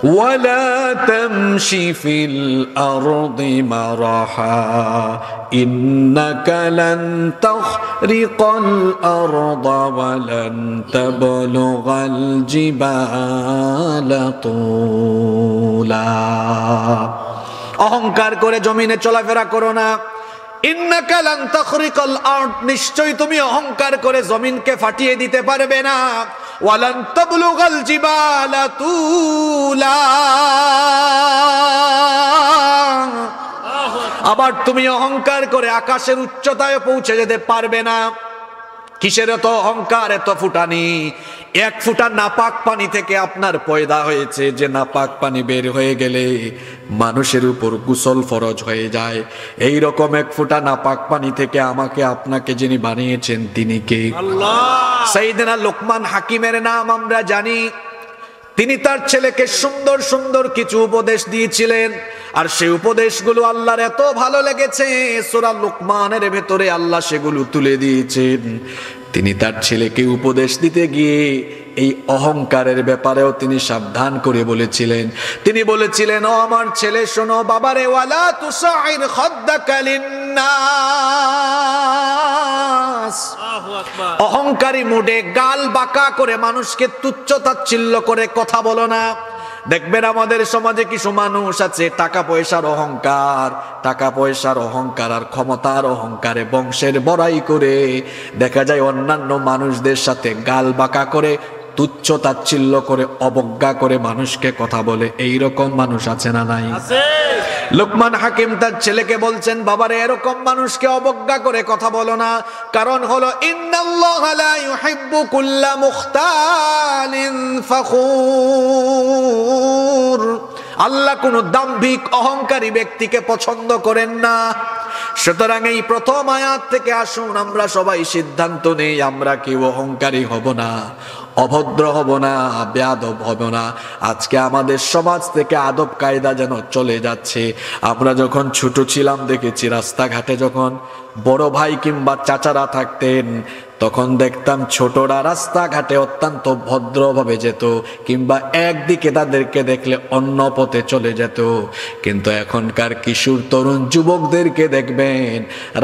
ولا تمش في الأرض مرحا إنك لن تخرق الأرض ولن تبلغ الجبال طولا অহংকার করে জমিনে চলাফেরা করো না। ইন্নাকা লান তাখরিকাল আরদ, নিশ্চয় তুমি অহংকার করে জমিনকে ফাটিয়ে দিতে পারবে না। ওয়ালান তাবলুগাল জিবালা তুলা, আবার তুমি অহংকার করে আকাশের উচ্চতায় পৌঁছে যেতে পারবে না। কিসের এত অহংকার, এত ফুটানি? এক ফুটা নাপাক পানি থেকে আপনার পয়দা হয়েছে, যে নাপাক পানি বের হয়ে গেলে মানুষের উপর গোসল ফরজ হয়ে যায়। এই রকম এক ফুটা নাপাক পানি থেকে আমাকে আপনাকে যিনি বানিয়েছেন তিনি কে? আল্লাহ। সাইয়েদনা লোকমান হাকিমের নাম আমরা জানি। তিনি তার ছেলেকে সুন্দর সুন্দর কিছু উপদেশ দিয়েছিলেন, আর সেই উপদেশগুলো আল্লাহর এত ভালো লেগেছে, সূরা লোকমানের ভেতরে আল্লাহ সেগুলো তুলে দিয়েছেন। তিনি তার ছেলেকে উপদেশ দিতে গিয়ে এই অহংকারের ব্যাপারেও তিনি সাবধান করে বলেছিলেন। তিনি বলেছিলেন, ও আমার ছেলে শোনো, বাবারে, ওয়ালা তুসাইর খাদ্দাকা লিন্নাস, অহংকারী মুডে গাল বাঁকা করে মানুষকে তুচ্ছ তাচ্ছিল্য করে কথা বলো না। দেখবেন আমাদের সমাজে কিছু মানুষ আছে টাকা পয়সার অহংকার, টাকা পয়সার অহংকার আর ক্ষমতার অহংকারে বংশের বড়াই করে দেখা যায় অন্যান্য মানুষদের সাথে গাল বাঁকা করে, তুচ্ছ তাচ্ছিল্য করে, অবজ্ঞা করে মানুষকে কথা বলে। এই রকম মানুষ আছে না নাই? লোকমান হাকিম তার ছেলেকে বলছেন, বাবারে, এরকম মানুষকে অবজ্ঞা করে কথা বলো না। কারণ হলো, ইন্নাল্লাহা লা ইউহিব্বু কুল্লা মুখতালিন ফখুর, আল্লাহ কোন দাম্ভিক অহংকারী ব্যক্তিকে পছন্দ করেন না। সুতরাং এই প্রথম আয়াত থেকে আসুন আমরা সবাই সিদ্ধান্ত নেই, আমরা কেউ অহংকারী হব না, অভদ্র হব না, বেয়াদব হব না। আজকে আমাদের সমাজ থেকে আদব কায়দা যেন চলে যাচ্ছে। আমরা যখন ছোট ছিলাম দেখেছি রাস্তাঘাটে যখন বড় ভাই কিংবা চাচারা থাকতেন, তখন দেখতাম ছোটরা রাস্তাঘাটে অত্যন্ত ভদ্রভাবে যেত, কিংবা একদিকে তাদেরকে দেখলে অন্য পথে চলে যেত। কিন্তু এখনকার কিশোর তরুণ যুবকদেরকে দেখবেন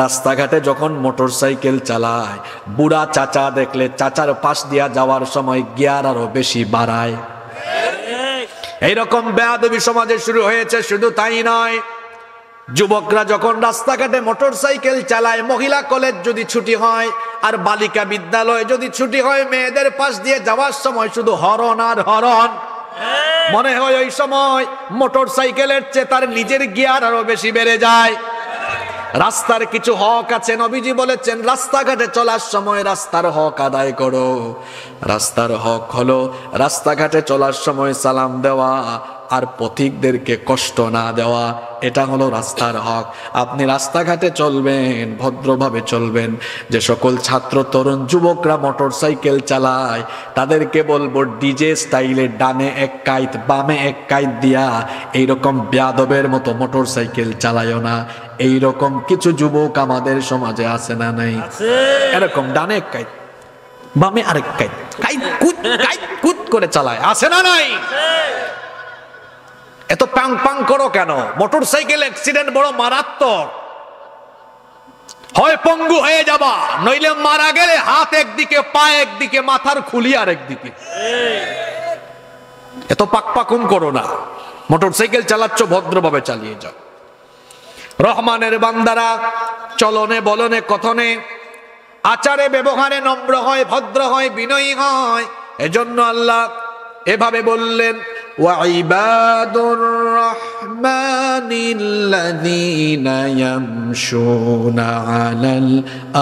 রাস্তাঘাটে যখন মোটর সাইকেল চালায়, বুড়া চাচা দেখলে চাচার পাশ দিয়া যাওয়ার সময় গিয়ার আরো বেশি বাড়ায়। এইরকম বেয়াদবি সমাজে শুরু হয়েছে। শুধু তাই নয়, যুবকরা যখন রাস্তাঘাটে মোটর সাইকেল চালায়, মহিলা কলেজ যদি ছুটি হয় আর বালিকা বিদ্যালয় যদি ছুটি হয়, মেয়েদের পাশ দিয়ে যাওয়ার সময় শুধু হরন আর হরন। মনে হয় ওই সময় মোটর সাইকেলের চেয়ে তার নিজের গিয়ার আরো বেশি বেড়ে যায়। রাস্তার কিছু হক আছে, নবীজি বলেছেন রাস্তাঘাটে চলার সময় রাস্তার হক আদায় করো। রাস্তার হক হলো রাস্তাঘাটে চলার সময় সালাম দেওয়া আর পথিকদেরকে কষ্ট না দেওয়া, এটা হলো রাস্তার হক। আপনি রাস্তাঘাটে চলবেন, ভদ্রভাবে চলবেন। যে সকল ছাত্র তরুণ যুবকরা মোটর সাইকেল চালায় তাদেরকে বলবো, ডিজে স্টাইলে ডানে এক কাইত বামে এক কাইত দিয়া এইরকম বেয়াদবের মতো মোটর সাইকেল চালায়ও না। এইরকম কিছু যুবক আমাদের সমাজে আছে না নাই? এরকম ডানে এক কাইত বামে আরেক কাইত, কাইত কুত করে চালায়, আছে না নাই? এত পাং পাং করো কেন? মোটর সাইকেল অ্যাক্সিডেন্ট বড় মারাত্মক, হয় পঙ্গু হয়ে যাবা, নইলে মারা গেলে হাত একদিকে, পা একদিকে, মাথার খুলি আর একদিকে। এত পাকপাকুম করো না। মোটর সাইকেল চালাচ্ছ, ভদ্রভাবে চালিয়ে যাও। রহমানের বান্দারা চলনে বলনে কথনে আচারে ব্যবহারে নম্র হয়, ভদ্র হয়, বিনয়ী হয়। এজন্য আল্লাহ এভাবে বললেন, ওয়াইবাদুর রহমানিল্লাযীনা ইয়ামশুনা আলাল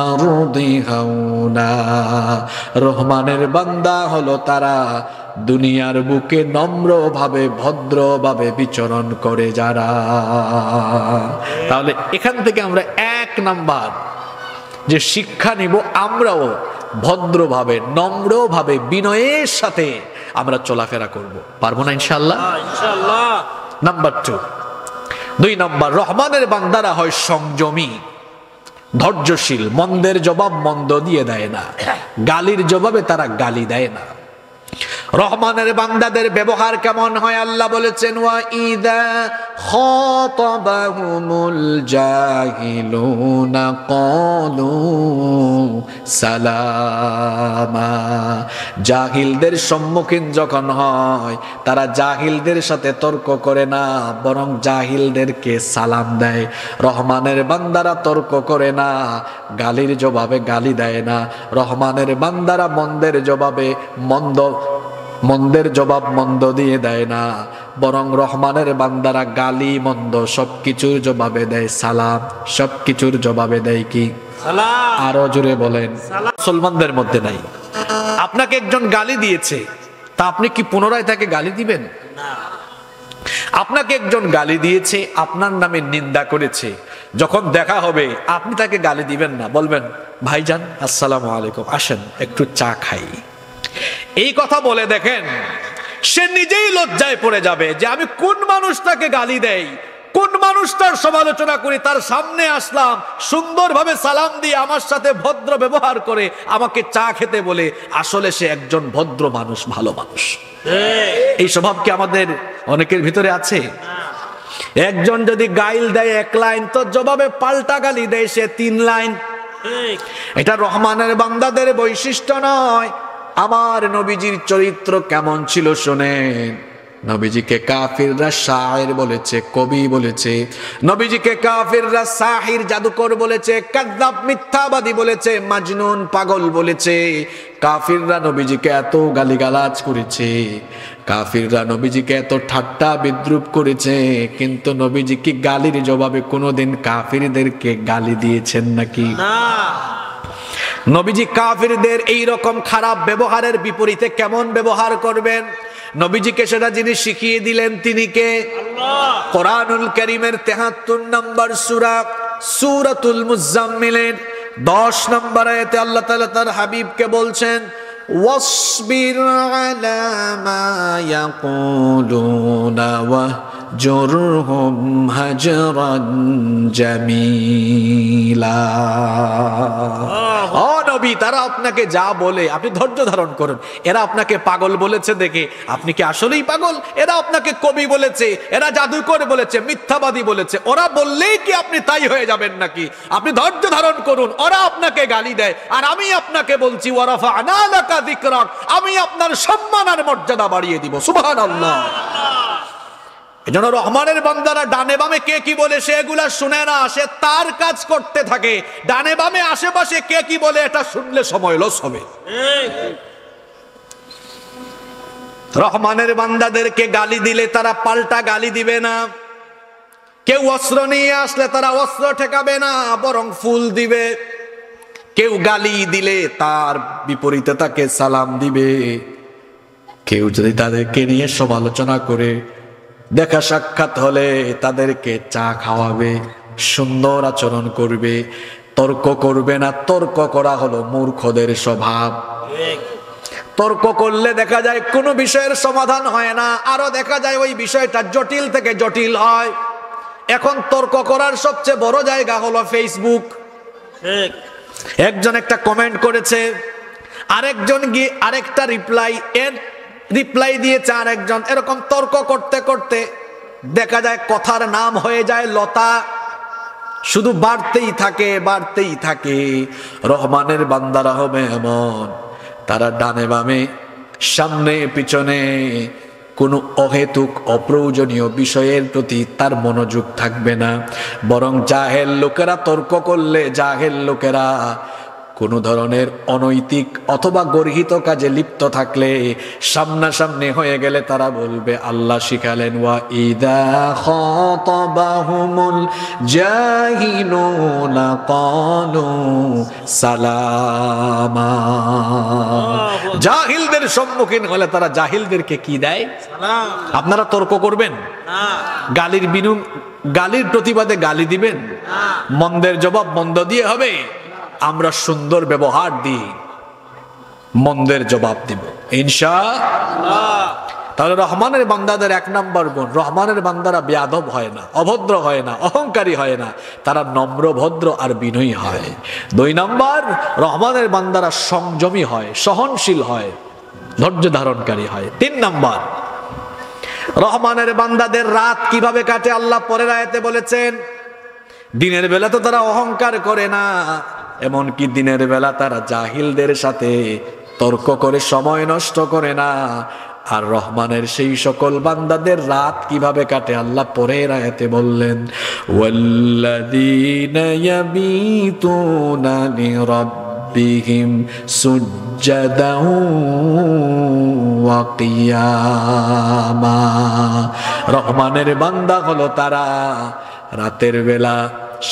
আরদি হাওনা, রহমানের বান্দা হলো তারা দুনিয়ার বুকে নম্রভাবে ভদ্রভাবে বিচরণ করে যারা। তাহলে এখান থেকে আমরা এক নাম্বার যে শিক্ষা নিব, আমরাও ভদ্রভাবে নম্রভাবে বিনয়ের সাথে আমরা চলাফেরা করব। পারবো না ইনশাআল্লাহ? ইনশাআল্লাহ। নাম্বার 2, 2 নাম্বার, রহমানের বান্দারা হয় সংযমী, ধৈর্যশীল, মন্দের জবাব মন্দ দিয়ে দেয় না, গালির জবাবে তারা গালি দেয় না। রহমানের বান্দাদের ব্যবহার কেমন হয় আল্লাহ বলেছেন, ওয়া ইযা খাতাবাহুমুল জাহিলুনা ক্বালু সালামা। জাহিলদের সম্মুখীন যখন হয় তারা জাহিলদের সাথে তর্ক করে না, বরং জাহিলদেরকে সালাম দেয়। রহমানের বান্দারা তর্ক করে না, গালির জবাবে গালি দেয় না। রহমানের বান্দারা মন্দের জবাবে মন্দের জবাব মন্দ দিয়ে দেয় না, বরং রহমানের বান্দারা গালি মন্দ সবকিছুর জবাবে দেয় সালাম। সবকিছুর জবাবে দেয় কি? সালাম। আরো জোরে বলেন। মুসলমানদের মধ্যে নাই। আপনাকে একজন গালি দিয়েছে, তা আপনি কি পুনরায় তাকে গালি দিবেন? না। আপনাকে একজন গালি দিয়েছে, আপনার নামে নিন্দা করেছে, যখন দেখা হবে আপনি তাকে গালি দিবেন না, বলবেন ভাইজান আসসালামু আলাইকুম, আসেন একটু চা খাই। এই কথা বলে দেখেন, সে নিজেই লজ্জায় পড়ে যাবে যে আমি কোন মানুষটাকে গালি দেই, কোন মানুষটার সমালোচনা করি, তার সামনে আসলাম, সুন্দরভাবে সালাম দিয়ে আমার সাথে ভদ্র ব্যবহার করে আমাকে চা খেতে বলে, আসলে সে একজন ভদ্র মানুষ, ভালো মানুষ। এই স্বভাব কি আমাদের অনেকের ভিতরে আছে? একজন যদি গাইল দেয় 1 লাইন, তো জবাবে পাল্টা গালি দেয় সে 3 লাইন। এটা রহমানের বান্দাদের বৈশিষ্ট্য নয়। আমার নবীজির চরিত্র কেমন ছিল শুনেন। নবীজিকে কাফিররা শায়ের বলেছে, কবি বলেছে। নবীজিকে কাফিররা সাহির, জাদুকর বলেছে, কাযযাব মিথ্যাবাদী বলেছে, মাজনুন পাগল বলেছে। কাফিররা নবীজিকে এত গালিগালাজ করেছে, কাফিররা নবীজিকে এত ঠাট্টা বিদ্রুপ করেছে, কিন্তু নবীজি কি গালির জবাবে কোনোদিন কাফিরদেরকে গালি দিয়েছেন নাকি? না। নবীজি কাফিরদের এই রকম খারাপ ব্যবহারের বিপরীতে কেমন ব্যবহার করবেন, নবীজিকে সেটা যিনি শিখিয়ে দিলেন তিনি কে? আল্লাহ। কোরআনুল কারীমের ৭৩ নম্বর সূরা সূরাতুল মুজাম্মিলের 10 নম্বর আয়াতে আল্লাহ তাআলা তার হাবিবকে বলছেন, ওয়াসবির আলা মা ইয়াকুলুনা ওয়াহজুরহুম হাজরান জামিলা। ও নবী, তারা আপনাকে যা বলে আপনি ধৈর্য ধারণ করুন। এরা আপনাকে পাগল বলেছে দেখে আপনি কি আসলেই পাগল? এরা আপনাকে কবি বলেছে, এরা জাদুকর বলেছে, মিথ্যাবাদী বলেছে, ওরা বললেই কি আপনি তাই হয়ে যাবেন নাকি? আপনি ধৈর্য ধারণ করুন। ওরা আপনাকে গালি দেয়, আর আমি আপনাকে বলছি ওয়ারাফা'না লাকা যিকরাক, আমি আপনার সম্মান আর মর্যাদা বাড়িয়ে দিব। সুবহানাল্লাহ। এজন্য রহমানের বান্দারা ডানে বামে কে কি বলে সে এগুলা শুনে না, সে তার কাজ করতে থাকে। ডানে বামে আশেপাশে কে কি বলে এটা শুনলে সময় লস হবে। রহমানের বান্দাদেরকে গালি দিলে তারা পাল্টা গালি দিবে না। কেউ অস্ত্র নিয়ে আসলে তারা অস্ত্র ঠেকাবে না, বরং ফুল দিবে। কেউ গালি দিলে তার বিপরীতে তাকে সালাম দিবে। কেউ যদি তাদেরকে নিয়ে সমালোচনা করে, দেখা সাক্ষাৎ হলে তাদেরকে চা খাওয়াবে, সুন্দর আচরণ করবে, তর্ক করবে না। তর্ক করা হলো মূর্খদের স্বভাব। তর্ক করলে দেখা যায় কোনো বিষয়ের সমাধান হয় না, আরো দেখা যায় ওই বিষয়টা জটিল থেকে জটিল হয়। এখন তর্ক করার সবচেয়ে বড় জায়গা হলো ফেসবুক। একজন একটা কমেন্ট করেছে, আরেকজন গিয়ে আরেকটা রিপ্লাই দিয়েছে আরেকজন। এরকম তর্ক করতে করতে দেখা যায় কথার নাম হয়ে যায় লতা, শুধু বাড়তেই থাকে বাড়তেই থাকে। রহমানের বান্দারা হবে এমন, তারা ডানে বামে সামনে পিছনে কোনো অহেতুক অপ্রয়োজনীয় বিষয়ের প্রতি তার মনোযোগ থাকবে না। বরং জাহেল লোকেরা তর্ক করলে, জাহেল লোকেরা কোনো ধরনের অনৈতিক অথবা গর্হিত কাজে লিপ্ত থাকলে, সামনাসামনি হয়ে গেলে তারা বলবে, আল্লাহ শিখালেন ওয়া ইযা খাতাবাহুমুল জাহিলুনা ক্বালু সালামা। জাহিলদের সম্মুখীন হলে তারা জাহিলদেরকে কি দেয়? সালাম। আপনারা তর্ক করবেন না, গালির প্রতিবাদে গালি দিবেন না, মন্দের জবাব মন্দ দিয়ে হবে। আমরা সুন্দর ব্যবহার দিই, মন্দের জবাব দিব ইনশাআল্লাহ। তাহলে রহমানের বান্দাদের 1 নম্বর গুণ, রহমানের বান্দারা বেয়াদব হয় না, অভদ্র হয় না, অহংকারী হয় না, তারা নম্র ভদ্র আর বিনয়ী হয়। 2 নম্বর, রহমানের বান্দারা সংযমী হয়, সহনশীল হয়। ধৈর্য ধারণকারী হয়। 3 নাম্বার, রহমানের বান্দাদের রাত কিভাবে কাটে আল্লাহ পরের আয়াতে বলেছেন, দিনের বেলা তো তারা অহংকার করে না, এমনকি দিনের বেলা তারা জাহিলদের সাথে তর্ক করে সময় নষ্ট করে না। আর রহমানের সেই সকল বান্দাদের রাত কিভাবে কাটে আল্লাহ পরের আয়াতে বললেন, ওয়াল্লাযীনা ইয়াবিতুনা লিরাব্বিহিম সুজ্জাদান ওয়া কিয়ামা। রহমানের বান্দা হলো তারা রাতের বেলা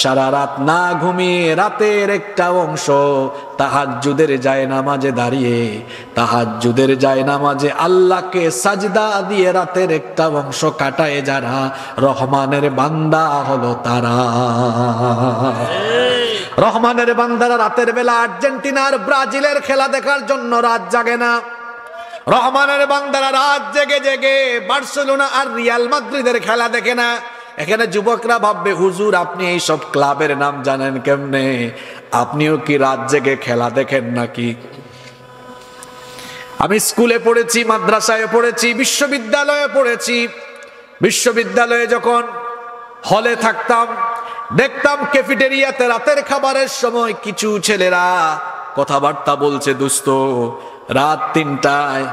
সারা রাত না ঘুমিয়ে রাতের একটা অংশ তাহাজ্জুদের জায়নামাজে দাঁড়িয়ে, তাহাজ্জুদের জায়নামাজে আল্লাহকে সাজদা দিয়ে রাতের একটা অংশ কাটায় যারা, রহমানের বান্দা হলো তারা। রহমানের বান্দারা রাতের বেলা আর্জেন্টিনার ব্রাজিলের খেলা দেখার জন্য রাত জাগে না। রহমানের বান্দারা রাত জেগে জেগে বার্সেলোনা আর রিয়াল মাদ্রিদের খেলা দেখে না। এখানে যুবকরা ভাববে, হুজুর আপনি এই সব ক্লাবের নাম জানেন কেমনে? আপনিও কি রাত জেগে খেলা দেখেন নাকি? আমি স্কুলে পড়েছি, মাদ্রাসায় পড়েছি, বিশ্ববিদ্যালয়ে পড়েছি। বিশ্ববিদ্যালয়ে যখন হলে থাকতাম, দেখতাম ক্যাফেটেরিয়াতে রাতের খাবারের সময় কিছু ছেলেরা কথাবার্তা বলছে, দোস্ত রাত 3টায়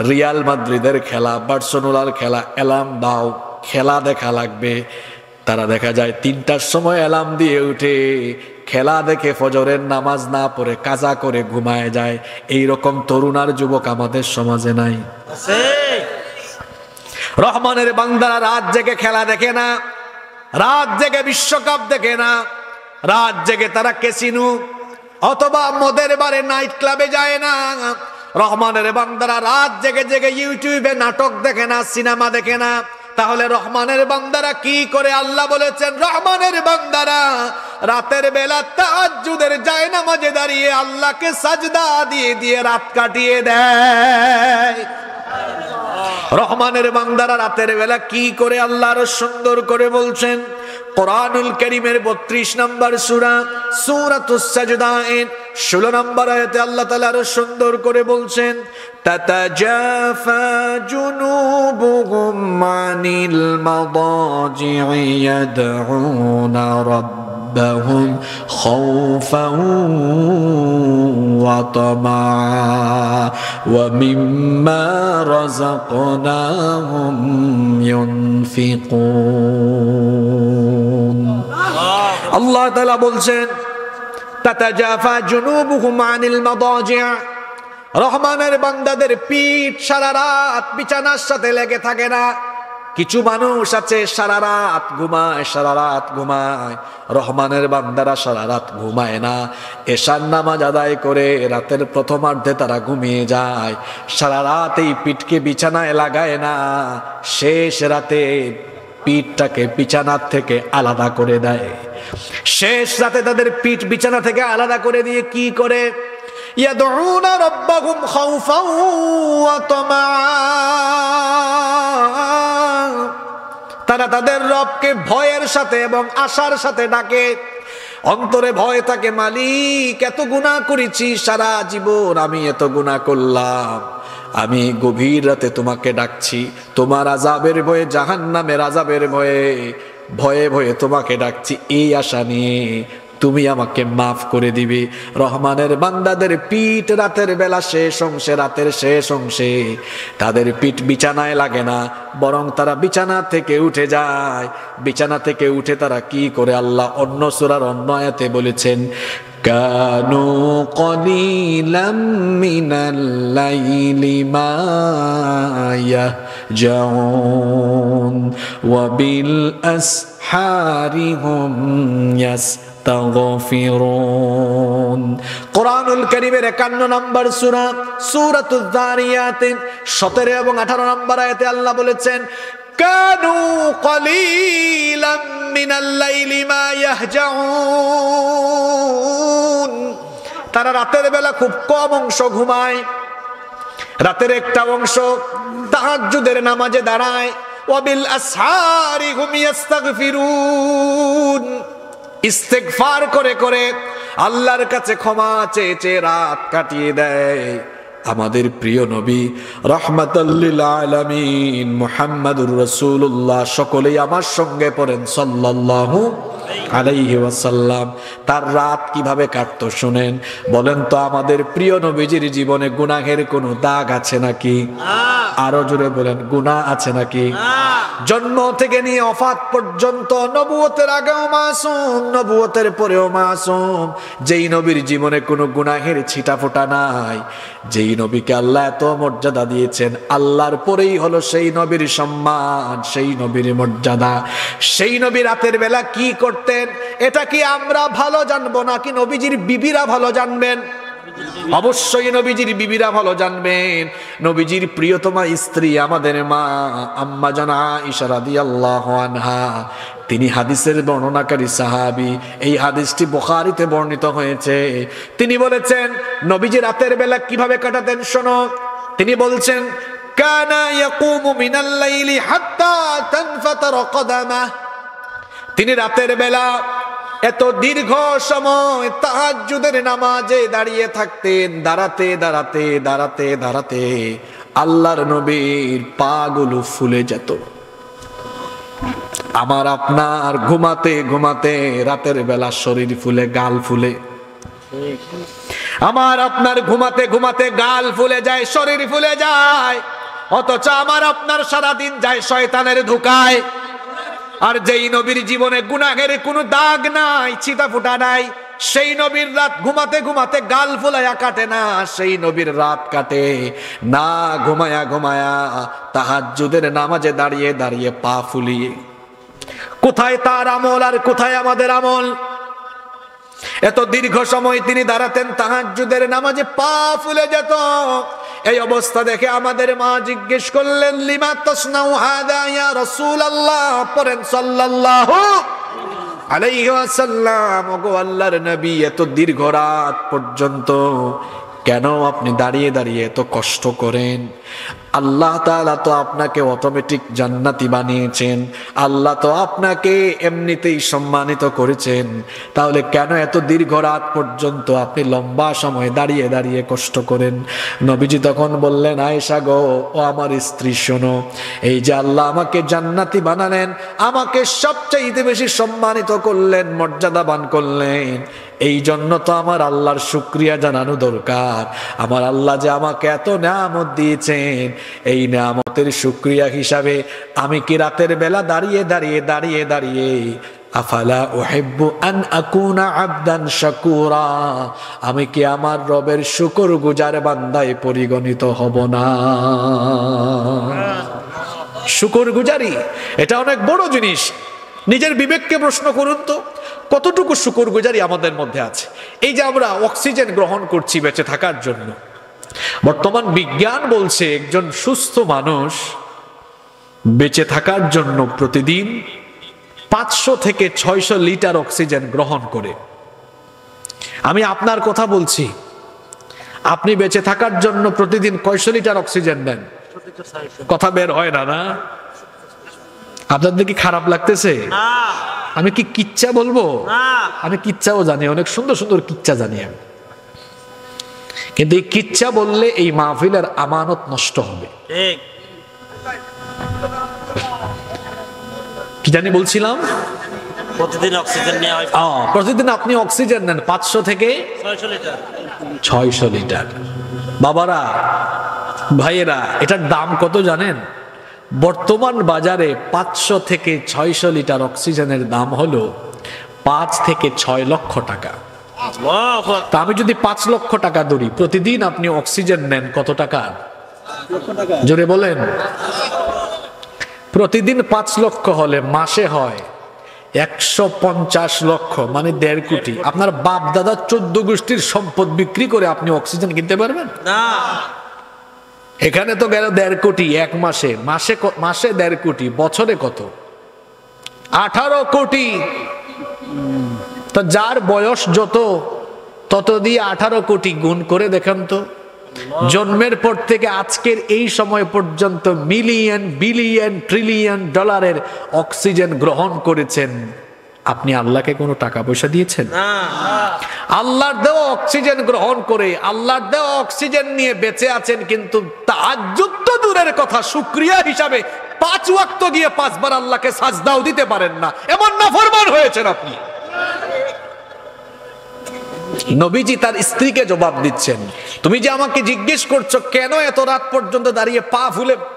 রিয়াল মাদ্রিদের খেলা, বার্সেলোনার খেলা, অ্যালার্ম দাও, খেলা দেখা লাগবে। তারা দেখা যায় 3টার সময় অ্যালার্ম দিয়ে উঠে খেলা দেখে ফজরের নামাজ না পড়ে কাজা করে ঘুমায় যায়। এই রকম তরুণ আর যুবক আমাদের সমাজে নাই? রহমানের বান্দারা রাত জেগে খেলা দেখে না, রাত জেগে বিশ্বকাপ দেখে না, রাত জেগে তারা ক্যাসিনো অথবা মদের বারে নাইট ক্লাবে যায় না। রহমানের বান্দারা রাত জেগে জেগে ইউটিউবে নাটক দেখে না, সিনেমা দেখে না। তাহলে রহমানের বান্দারা কি করে? আল্লাহ বলেছেন, রহমানের বান্দারা রাতের বেলা তাহাজ্জুদের জায়নামাজে দাঁড়িয়ে আল্লাহকে সাজদা দিয়ে দিয়ে রাত কাটিয়ে দেয়। রহমানের বান্দারা রাতের বেলা কি করে? আল্লাহ আরো সুন্দর করে বলছেন কোরআনুল কারীমের 32 নম্বর সূরা সূরাতুস সাজদা এর 16 নম্বর আয়াতে আল্লাহ তাআলা আরো সুন্দর করে বলছেন, তাতাজাফা জুনুবুহুম আনিল মাদাজি'i ইয়াদউনা রাব্বাহুম খাওফান ওয়া তামআ ওয়া মিম্মা রাযাকনাহুম ইউনফিকুন। আল্লাহ তাআলা বলছেন, তাতাজাফা জুনুবুহুম আনিল মাদাজি', রহমানের বান্দাদের পিঠ সারা রাত বিছানার সাথে লেগে থাকে না। কিছু মানুষ আছে সারা রাত ঘুমায়, সারা রাত ঘুমায়। রহমানের বান্দারা সারা রাত ঘুমায় না, এশার নামাজ আদায় করে রাতের প্রথমার্ধে তারা ঘুমিয়ে যায়। সারা রাত এই পিঠকে বিছানায় লাগায় না, শেষ রাতে পিঠটাকে বিছানার থেকে আলাদা করে দেয়। শেষ রাতে তাদের পিঠ বিছানা থেকে আলাদা করে দিয়ে কি করে? ইয়াদউনা রাব্বাহুম খাওফান ওয়া তামআ, তারা তাদের রবকে ভয়ের সাথে এবং আশার সাথে ডাকে। অন্তরে ভয় থাকে, মালিক এত গুনাহ করেছি সারা জীবন, আমি এত গুনাহ করলাম, আমি গভীর রাতে তোমাকে ডাকছি, তোমার আযাবের ভয়ে, জাহান্নামের আযাবের ভয়ে, ভয়ে ভয়ে তোমাকে ডাকছি, এই আশা নিয়ে তুমি আমাকে মাফ করে দিবে। রহমানের বান্দাদের পিঠ রাতের বেলা শেষ অংশে, রাতের শেষ অংশে তাদের পিঠ বিছানায় লাগে না, বরং তারা বিছানা থেকে উঠে যায়। বিছানা থেকে উঠে তারা কি করে? আল্লাহ অন্য সূরার অন্য আয়াতে বলেছেন, কানু কলিলাম মিনাল লাইলি মা ইয়াহজাউন ওয়া বিল আসহারি হুম ইয়াস্তাগফিরুন। কোরআনুল কারীমের 51 নম্বর সূরা সূরাতুয যারিয়াত 17 এবং 18 নম্বর আয়াতে আল্লাহ বলেছেন, কানু কলিলাম মিনাল লাইলি মা ইয়াহজাউন, তারা রাতের বেলা খুব কম অংশ ঘুমায়, রাতের একটা অংশ তাহাজ্জুদের নামাজে দাঁড়ায়। ওয়া বিল আসহারি হুম ইস্তাগফিরুন, ইস্তেগফার করে করে আল্লাহর কাছে ক্ষমা চেয়ে চেয়ে রাত কাটিয়ে দেয়। আমাদের প্রিয় নবী রাহমাতাল লিল আলামিন মুহাম্মাদুর রাসূলুল্লাহ। সকলেই আমার সঙ্গে পড়েন সাল্লাল্লাহু আলাইহি ওয়াসাল্লাম। তার রাত কিভাবে কাটতো শুনেন। বলেন তো আমাদের প্রিয় নবীজির জীবনে গুনাহের কোনো দাগ আছে নাকি? আরো জোরে বলেন, গুনাহ আছে নাকি? জন্ম থেকে নিয়ে ওফাত পর্যন্ত, নবুয়তের আগেও মাসুম, নবুয়তের পরেও মাসুম। যেই নবীর জীবনে কোনো গুনাহের ছিটাফোঁটা নাই, যেই নবীকে আল্লাহ এত মর্যাদা দিয়েছেন, আল্লাহর পরেই হলো সেই নবীর সম্মান, সেই নবীর মর্যাদা। সেই নবী রাতের বেলা কি করতেন এটা কি আমরা ভালো জানবো নাকি নবীজির বিবিরা ভালো জানবেন? অবশ্যই নবীজির বিবিরা ভালো জানবেন। নবীজির প্রিয়তমা স্ত্রী আমাদের মা আম্মা জানা আয়েশা রাদিয়াল্লাহু আনহা, তিনি হাদিসের বর্ণনাকারী সাহাবী। এই হাদিসটি বুখারীতে বর্ণিত হয়েছে। তিনি বলেছেন নবীজি রাতের বেলা কিভাবে কাটাতেন শোনো। তিনি বলছেন কানা ইয়াকুমু মিনাল লাইলি হাত্তা তানফাতারা কদামা। তিনি রাতের বেলা এত দীর্ঘ সময় তাহাজ্জুদের নামাজে দাঁড়িয়ে থাকতেন। দাঁড়াতে দাঁড়াতে দাঁড়াতে দাঁড়াতে আল্লাহর নবীর পা গুলো ফুলে যেত। আমার আপনার ঘুমাতে ঘুমাতে রাতের বেলা শরীর ফুলে, গাল ফুলে। আমার আপনার ঘুমাতে ঘুমাতে গাল ফুলে যায়, শরীর ফুলে যায়, অথচ আমার আপনার সারাদিন যায় শয়তানের ধোঁকায়। আর যেই নবীর জীবনে গুনাহের কোনো দাগ নাই, ছিটাফোঁটা নাই, সেই নবীর রাত ঘুমাতে ঘুমাতে গাল ফুলায়া কাটে না। সেই নবীর রাত কাটে না ঘুমায়া ঘুমায়া তাহাজ্জুদের নামাজে দাঁড়িয়ে দাঁড়িয়ে পা ফুলিয়ে। কোথায় তার আমল আর কোথায় আমাদের আমল? এত দীর্ঘ সময় তিনি দাঁড়াতেন তাহাজ্জুদের নামাজে, পা ফুলে যেত। এই অবস্থা দেখে আমাদের মা জিজ্ঞেস করলেন লিমা তাসনাউ হাদা ইয়া রাসূলুল্লাহ, পড়েন সাল্লাল্লাহু আলাইহি ওয়াসাল্লাম। ওগো আল্লাহর নবী, এত দীর্ঘ রাত পর্যন্ত কেন আপনি দাঁড়িয়ে দাঁড়িয়ে এত কষ্ট করেন? আল্লাহ তাআলা তো আপনাকে অটোমেটিক জান্নাতি বানিয়েছেন, আল্লাহ তো আপনাকে এমনিতেই সম্মানিত করেছেন, তাহলে কেন এত দীর্ঘ রাত পর্যন্ত আপনি লম্বা সময় দাঁড়িয়ে দাঁড়িয়ে কষ্ট করেন? নবীজি তখন বললেন আয়েশা গো, ও আমার স্ত্রী শোনো, এই যে আল্লাহ আমাকে জান্নাতি বানালেন, আমাকে সবচাইতে বেশি সম্মানিত করলেন, মর্যাদাবান করলেন, এই জন্য তো আমার আল্লাহর শুকরিয়া জানানো দরকার। আমার আল্লাহ যে আমাকে এত নিয়ামত দিয়েছেন, এই নিয়ামতের শুকরিয়া হিসাবে আমি কি রাতের বেলা দাঁড়িয়ে দাঁড়িয়ে দাঁড়িয়ে দাঁড়িয়ে আফালা উহিব্বু আন আকুনা আবদান শাকুরা, আমি কি আমার রবের শুকরগুজার বান্দায় পরিগণিত হব না? শুকরগুজারি এটা অনেক বড় জিনিস। নিজের বিবেককে প্রশ্ন করুন তো, কতটুকু শুকরগুজারি আমাদের মধ্যে আছে। এই যে আমরা অক্সিজেন গ্রহণ করছি বেঁচে থাকার জন্য, বর্তমান বিজ্ঞান বলছে একজন সুস্থ মানুষ বেঁচে থাকার জন্য প্রতিদিন 500 থেকে 600 লিটার অক্সিজেন গ্রহণ করে। আমি আপনার কথা বলছি, আপনি বেঁচে থাকার জন্য প্রতিদিন কয়শো লিটার অক্সিজেন নেন? কথা বের হয় না, না? আপনাদের কি খারাপ লাগতেছে? আমি কি কিচ্ছা বলবো? আমি কিচ্ছাও জানি, অনেক সুন্দর সুন্দর কিচ্ছা জানি আমি, কিন্তু এই কিচ্ছা বললে এই মাহফিলের আমানত নষ্ট হবে। কি জানি বলছিলাম? প্রতিদিন অক্সিজেন নেওয়া হয়। প্রতিদিন আপনি অক্সিজেন নেন 500 থেকে 600 লিটার। বাবারা, ভাইয়েরা, এটার দাম কত জানেন? বর্তমান বাজারে 500 থেকে 600 লিটার অক্সিজেনের দাম হলো 5 থেকে 6 লক্ষ টাকা। তা আমি যদি 5 লক্ষ টাকা ধরি, প্রতিদিন আপনি অক্সিজেন নেন কত টাকা? জোরে বলেন। প্রতিদিন 5 লক্ষ হলে মাসে হয় 150 লক্ষ, মানে 1.5 কোটি। আপনার বাপ দাদা 14 গোষ্ঠীর সম্পদ বিক্রি করে আপনি অক্সিজেন কিনতে পারবেন না। এখানে তো গেল 1.5 কোটি এক মাসে, মাসে 1.5 কোটি, বছরে কত? 18 কোটি। তো যার বয়স যত, তত দিয়ে 18 কোটি গুণ করে দেখেন তো। জন্মের পর থেকে আজকের এই সময় পর্যন্ত মিলিয়ন বিলিয়ন ট্রিলিয়ন ডলারের অক্সিজেন গ্রহণ করেছেন আপনি আল্লাহকে কোনো টাকা পয়সা দিয়েছেন? না। আল্লাহর দেওয়া অক্সিজেন গ্রহণ করে আল্লাহর দেওয়া অক্সিজেন নিয়ে বেঁচে আছেন, কিন্তু তাহাজ্জুদ তো দূরের কথা, শুকরিয়া হিসাবে 5 ওয়াক্ত দিয়ে 5 বার আল্লাহকে সাজদাও দিতে পারেন না, এমন নাফরমান হয়েছেন আপনি। নবীজি তার স্ত্রীকে জবাব দিচ্ছেন, তুমি যে আমাকে জিজ্ঞেস করছো কেন এত রাত পর্যন্ত দাঁড়িয়ে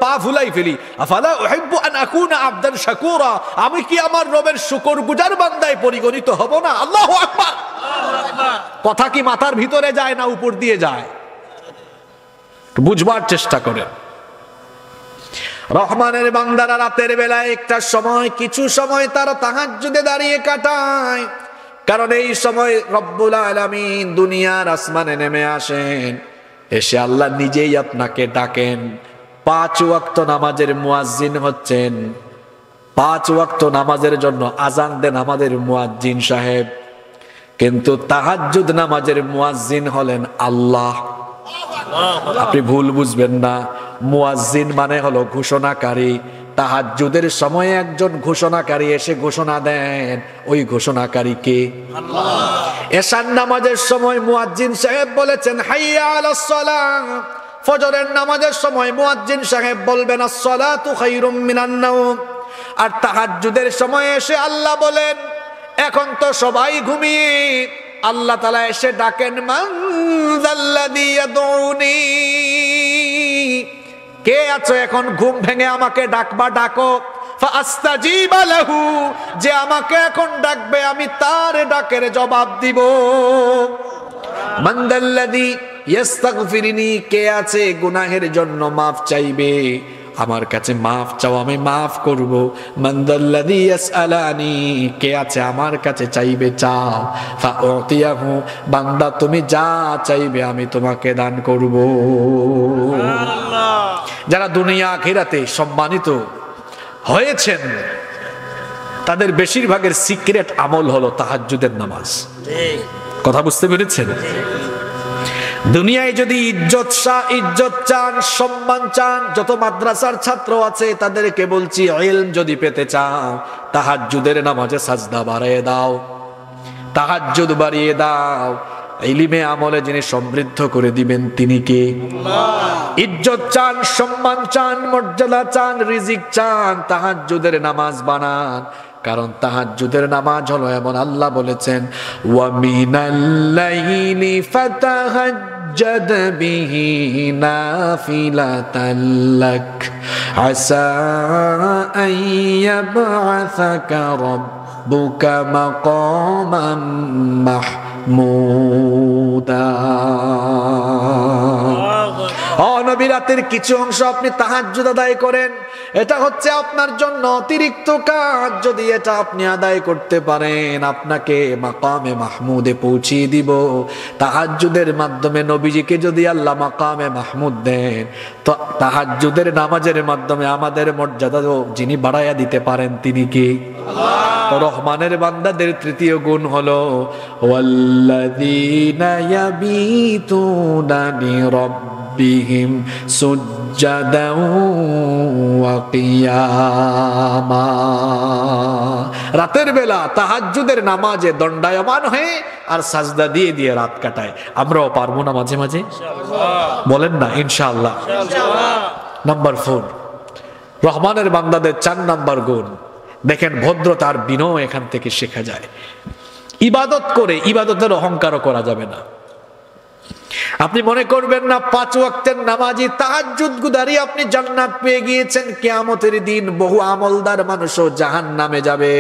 পা ফুলাই ফেলি, আফালা উহিব্বু আন আকুনা আবদান শাকুরা, আমি কি আমার রবের শুকরগুজার বান্দায় পরিগণিত হব না? আল্লাহু আকবার। কথা কি মাথার ভিতরে যায় না উপর দিয়ে যায়? বুঝবার চেষ্টা করেন। রহমানের বান্দারা রাতের বেলায় একটা সময়, কিছু সময় তারা তাহাজ্জুদে দাঁড়িয়ে কাটায়, কারণ এই সময় রব্বুল আলামিন দুনিয়ার আসমানে নেমে আসেন, এসে আল্লাহ নিজেই আপনাকে ডাকেন। 5 ওয়াক্ত নামাজের মুয়াজ্জিন হচ্ছেন, 5 ওয়াক্ত নামাজের জন্য আজান দেন আমাদের মুয়াজ্জিন সাহেব, কিন্তু তাহাজ্জুদ নামাজের মুয়াজ্জিন হলেন আল্লাহ। আপনি ভুল বুঝবেন না, মুয়াজ্জিন মানে হলো ঘোষণাকারী। তাহাজ্জুদের সময় একজন ঘোষণাকারী এসে ঘোষণা দেন, ওই ঘোষণাকারী কে? আল্লাহ। এশার নামাজের সময় মুয়াজ্জিন সাহেব বলেছেন হাইয়া আলাস সালাহ, ফজরের নামাজের সময় মুয়াজ্জিন সাহেব বলবেন আস-সালাতু খায়রুম মিনান নাওম, আর তাহাজ্জুদের সময় এসে আল্লাহ বলেন এখন তো সবাই ঘুমিয়ে, আল্লাহ তাআলা এসে ডাকেন মান যাল্লাযী ইয়াদউনি, কে আছো এখন ঘুম ভেঙে আমাকে ডাকবা, ডাকো। ফাআস্তাজিবা লাহু, যে আমাকে এখন ডাকবে আমি তার ডাকের জবাব দিব। মান যাল্লাযী ইস্তাগফিরুনি, কে আছে গুনাহের জন্য মাফ চাইবে, আমার কাছে মাফ চাও আমি মাফ করব। মান যাল্লাযী ইয়াসআলানি, কে আছে আমার কাছে চাইবে, চাও। ফাউতিয়াহু, বান্দা তুমি যা চাইবে আমি তোমাকে দান করব। যারা দুনিয়া আখিরাতে সম্মানিত হয়েছেন তাদের বেশিরভাগের সিক্রেট আমল হলো তাহাজ্জুদের নামাজ। কথা বুঝতে পেরেছেন? দুনিয়ায় যদি ইজ্জত চান, সম্মান চান, যত মাদ্রাসার ছাত্র আছে তাদেরকে বলছি ইলম যদি পেতে চাও তাহাজ্জুদের নামাজে সাজদা বাড়িয়ে দাও, তাহাজ্জুদ বাড়িয়ে দাও। ইলমে আমলে যিনি সমৃদ্ধ করে দিবেন তিনি কে? আল্লাহ। ইজ্জত চান, সম্মান চান, মর্যাদা চান, রিজিক চান, তাহাজ্জুদের নামাজ বানান, কারণ তাহাজ্জুদের নামাজ হলো এমন, আল্লাহ বলেছেন ওয়া মিনাল লাইলি ফাতাহাজ্জাদ বিহি নাফিলাতাল লাক আসা আন ইয়াবআসাকা রাব্বুকা মাকামান মাহমুদা। নবী রাতের কিছু অংশ আপনি তাহাজ্জুদ আদায় করেন, এটা হচ্ছে আপনার জন্য অতিরিক্ত কাজ। যদি এটা আপনি আদায় করতে পারেন আপনাকে মাকামে মাহমুদে পৌঁছিয়ে দিব। তাহাজ্জুদের মাধ্যমে নবীজিকে যদি আল্লাহ মাকামে মাহমুদ দেন, তো তাহাজ্জুদের নামাজের মাধ্যমে আমাদের মর্যাদা যিনি বাড়াইয়া দিতে পারেন তিনি কি? আল্লাহ। তো রহমানের বান্দাদের তৃতীয় গুণ হলো ওয়াল্লাযীনা ইয়াবিতুনা লিরাব্বিহিম সুজ্জাদাও ওয়া কিয়ামা। রাতের বেলা তাহাজ্জুদের নামাজে দণ্ডায়মান হয়ে আর সাজদা দিয়ে দিয়ে রাত কাটায়। আমরাও পারবো না মাঝে মাঝে? বলেন না ইনশাআল্লাহ। নাম্বার 4, রহমানের বান্দাদের 4 নাম্বার গুণ দেখেন, ভদ্রতার বিনয় এখান থেকে শেখা যায়। ইবাদত করে ইবাদতের অহংকারও করা যাবে না। আপনি মনে করবেন না 5 ওয়াক্তের নামাজি তাহাজ্জুদ গুজারি আপনি জান্নাত পেয়ে গিয়েছেন। কিয়ামতের দিন বহু আমলদার মানুষও জাহান্নামে যাবে,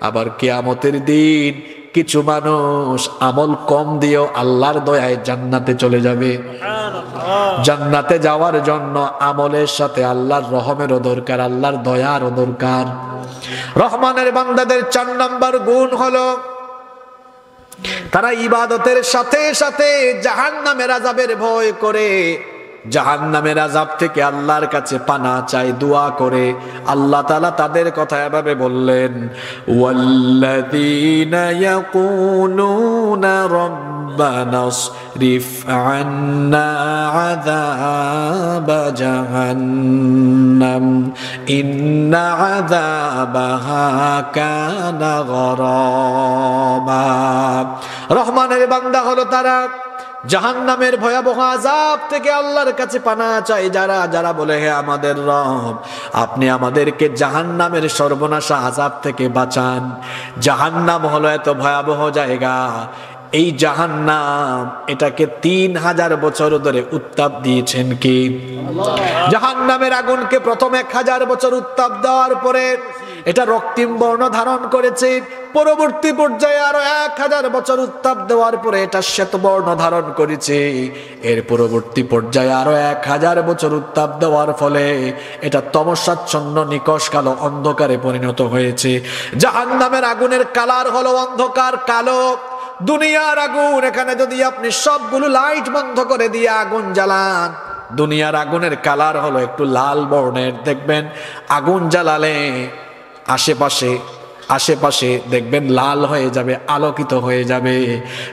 আবার কিয়ামতের দিন কিছু মানুষ আমল কম দিয়েও আল্লাহর দয়ায় জান্নাতে চলে যাবে। জান্নাতে যাওয়ার জন্য আমলের সাথে আল্লাহর রহমেরও দরকার, আল্লাহর দয়ারও দরকার। রহমানের বান্দাদের 4 নাম্বার গুণ হলো তারা ইবাদতের সাথে সাথে জাহান্নামের আযাবের ভয় করে, জাহান্নামের আযাব থেকে আল্লাহর কাছে পানা চায়, দোয়া করে। আল্লাহ তাআলা তাদের কথা এভাবে বললেন ওয়াল্লাযীনা ইয়াকুলুনা ربنا اصرف عنا عذاب جهنم إن عذابها كان غراما রহমানের বান্দা হলো তারা জাহান্নামের ভয়াবহ আযাব থেকে আল্লাহর কাছে পানাহ চায় যারা যারা বলে হে আমাদের রব আপনি আমাদেরকে জাহান্নামের সর্বনাশা আযাব থেকে বাঁচান। জাহান্নাম হলো এত ভয়াবহ জায়গা, এই জাহান্নাম এটাকে 3000 বছর ধরে উত্তাপ দিয়েছেন কি আল্লাহ। জাহান্নামের আগুনকে প্রথম 1000 বছর উত্তাপ দেওয়ার পরে এটা রক্তিম বর্ণ ধারণ করেছে, পরবর্তী পর্যায়ে আরো 1000 বছর উত্তাপ দেওয়ার পরে এটা শ্বেত বর্ণ ধারণ করেছে, এর পরবর্তী পর্যায়ে আরো 1000 বছর উত্তাপ দেওয়ার ফলে এটা তমসাচ্ছন্ন নিকষ কালো অন্ধকারে পরিণত হয়েছে। জাহান্নামের আগুনের কালার হলো অন্ধকার কালো। দুনিয়ার আগুন, এখানে যদি আপনি সবগুলো লাইট বন্ধ করে দিয়ে আগুন জ্বালান, দুনিয়ার আগুনের কালার হলো একটু লাল বর্ণের। দেখবেন আগুন জ্বালালে আশেপাশে দেখবেন লাল হয়ে যাবে, আলোকিত হয়ে যাবে।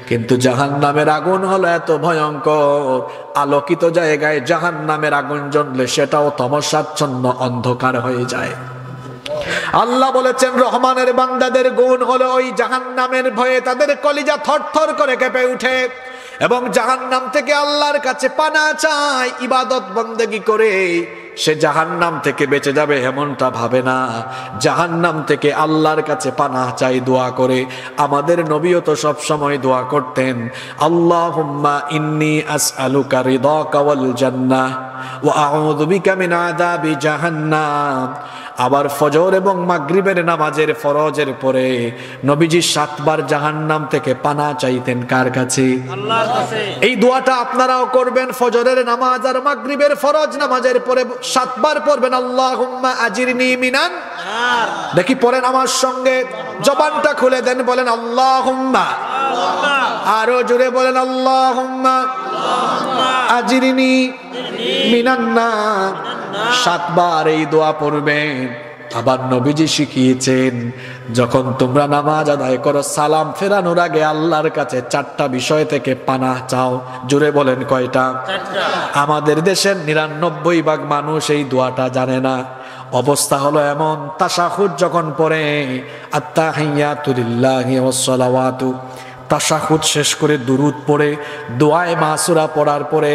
কিন্তু জাহান্নামের আগুন হলো এত ভয়ঙ্কর, আলোকিত জায়গায় জাহান্নামের আগুন জ্বললে সেটাও তমসাচ্ছন্ন অন্ধকার হয়ে যায়। আল্লাহ বলেছেন রহমানের বান্দাদের গুণ হলো ওই জাহান্নামের ভয়ে তাদের কলিজা থরথর করে কেঁপে উঠে এবং জাহান্নাম থেকে আল্লাহর কাছে পানাহ চায়। ইবাদত বন্দেগী করে সে জাহান্নাম থেকে বেঁচে যাবে এমনটা ভাবে না, জাহান্নাম থেকে আল্লাহর কাছে পানাহ চাই দোয়া করে। আমাদের নবীও তো সব সময় দোয়া করতেন, আল্লাহুম্মা ইন্নী আসআলুকা রিদাকা ওয়াল জান্নাহ ওয়া আউযু বিকা মিন আযাবি জাহান্নাম। আবার ফজর এবং মাগরিবের নামাজের ফরজের পরে নবীজি 7 বার জাহান্নাম থেকে পানাহ চাইতেন কার কাছে? আল্লাহর কাছে। এই দোয়াটা আপনারাও করবেন, ফজরের নামাজ আর মাগরিবের ফরজ নামাজের পরে 7 বার পড়বেন, আল্লাহুম্মা আজিরনি মিনান নার। দেখি পড়েন আমার সঙ্গে, জবানটা খুলে দেন, বলেন আল্লাহুম্মা, আরো জোরে বলেন আল্লাহুম্মা আজিরনি মিনান নার। 7 বার এই দোয়া পড়বেন। আবার নবীজি শিখিয়েছেন যখন তোমরা নামাজ আদায় করো সালাম ফেরানোর আগে আল্লাহর কাছে 4টা বিষয় থেকে পানাহ চাও। জোরে বলেন কয়টা? 4টা। আমাদের দেশের 99% মানুষ এই দোয়াটা জানে না। অবস্থা হলো এমন, তাশাহুদ যখন পড়ে আত্তাহিয়াতু লিল্লাহি ওয়াস সালাওয়াতু, তাশাহুদ শেষ করে দুরূদ পড়ে দোয়ায়ে মাসুরা পড়ার পরে